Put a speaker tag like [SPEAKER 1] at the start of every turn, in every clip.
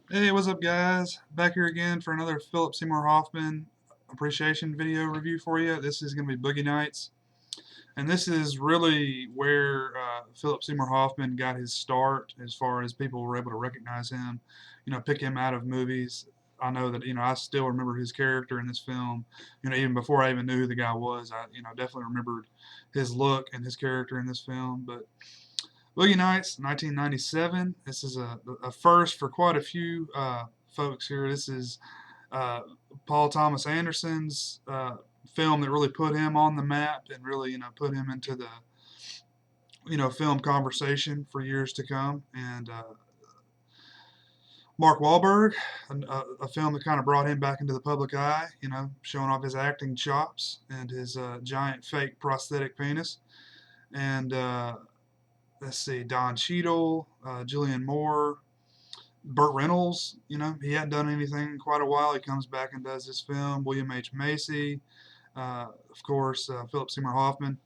[SPEAKER 1] Hey, what's up, guys? Back here again for another Philip Seymour Hoffman appreciation video review for you. This is going to be Boogie Nights, and this is really where Philip Seymour Hoffman got his start as far as people were able to recognize him, pick him out of movies. I know that, I still remember his character in this film, even before I even knew who the guy was. I, definitely remembered his look and his character in this film, but Boogie Nights, 1997. This is a first for quite a few folks here. This is uh, Paul Thomas Anderson's film that really put him on the map and really, put him into the, film conversation for years to come. And Mark Wahlberg, a film that kind of brought him back into the public eye, showing off his acting chops and his giant fake prosthetic penis. And let's see, Don Cheadle, Julianne Moore, Burt Reynolds. He hadn't done anything in quite a while. He comes back and does this film. William H. Macy, of course, Philip Seymour Hoffman.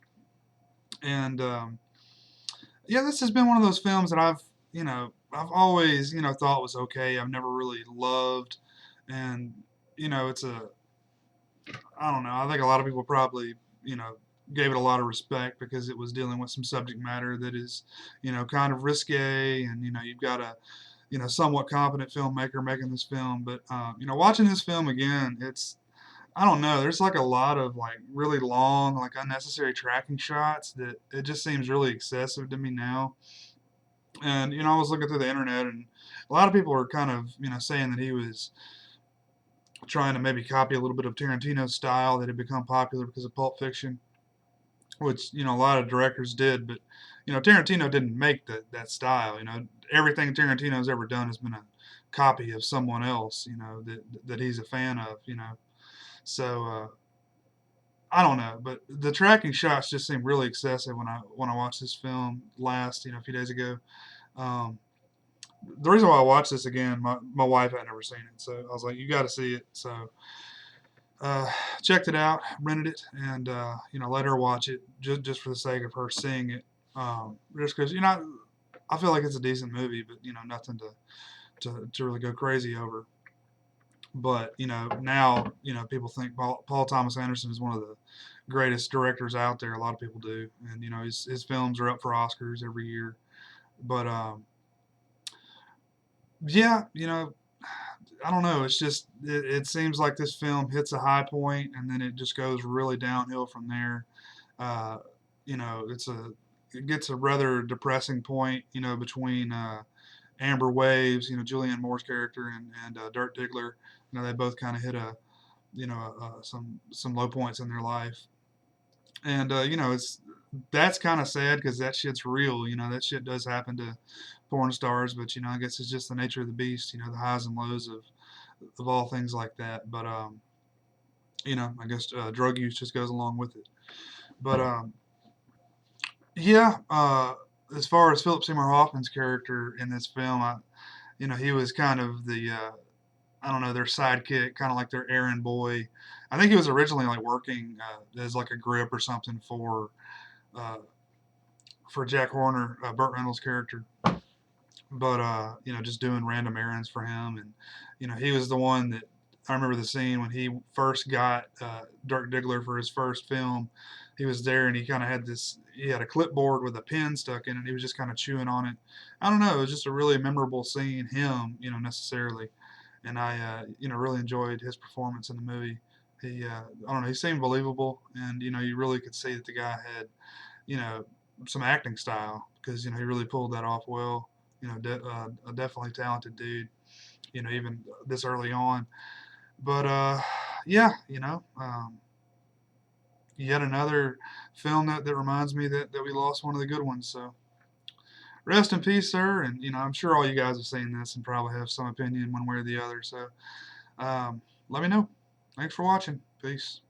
[SPEAKER 1] And yeah, this has been one of those films that I've always, thought was okay. I've never really loved. And, it's I don't know, I think a lot of people probably, gave it a lot of respect because it was dealing with some subject matter that is, kind of risque, and you've got a, somewhat competent filmmaker making this film. But watching this film again, I don't know. There's like a lot of like really long, like unnecessary tracking shots that it just seems really excessive to me now. And I was looking through the internet, and a lot of people are kind of saying that he was trying to maybe copy a little bit of Tarantino's style that had become popular because of Pulp Fiction, which a lot of directors did. But Tarantino didn't make that style. Everything Tarantino's ever done has been a copy of someone else, that he's a fan of. So I don't know, but the tracking shots just seem really excessive when I watched this film last, a few days ago. Um, the reason why I watched this again, my wife had never seen it, so I was like, you got to see it. So uh, checked it out, rented it, and let her watch it just for the sake of her seeing it. Just because I feel like it's a decent movie, but nothing to really go crazy over. But now people think Paul Thomas Anderson is one of the greatest directors out there. A lot of people do, and his films are up for Oscars every year. But yeah, I don't know. It's just it seems like this film hits a high point and then it just goes really downhill from there. Uh, it's it gets a rather depressing point, between Amber Waves, Julianne Moore's character, and Dirk Diggler. They both kind of hit a some low points in their life, and that's kind of sad because that shit's real. That shit does happen to porn stars, but I guess it's just the nature of the beast. The highs and lows of all things like that. But I guess drug use just goes along with it. But yeah, as far as Philip Seymour Hoffman's character in this film, he was kind of the I don't know, their sidekick, kind of like their errand boy. I think he was originally like working as like a grip or something uh, for Jack Horner, Burt Reynolds' character, but just doing random errands for him. And he was the one that I remember the scene when he first got Dirk Diggler for his first film. He was there and he kind of had this. He had a clipboard with a pen stuck in it. He was just kind of chewing on it. I don't know. It was just a really memorable scene. Him, necessarily, and I, really enjoyed his performance in the movie. He, I don't know. He seemed believable, and you really could see that the guy had, you know, some acting style because he really pulled that off well. A definitely talented dude. Even this early on. But yeah, yet another film that reminds me that we lost one of the good ones. So rest in peace, sir. And I'm sure all you guys have seen this and probably have some opinion one way or the other. So let me know. Thanks for watching. Peace.